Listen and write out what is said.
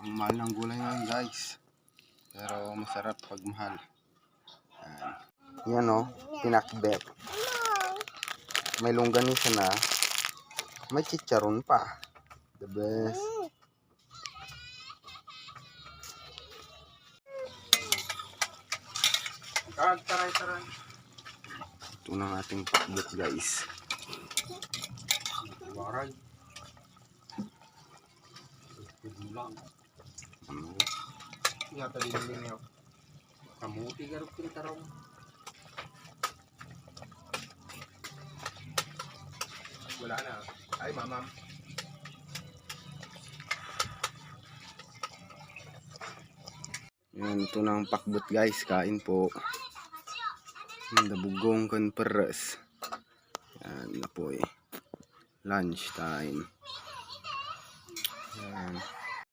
Ang mahal ng gulay ngayon guys. Pero masarap pag mahal. Yan o, pinakbet. May longganisa na. May chicharon pa. The best. Taray. Ito na ating pakbet guys. Waray. Ano? Yata din niyo. Kamuti garot tarong. Wala na. Ay, mamam. Yan, ito na ang pakbet guys. Kain po. Dabugong kan peres. Yan na po eh. Lunch time. Yan.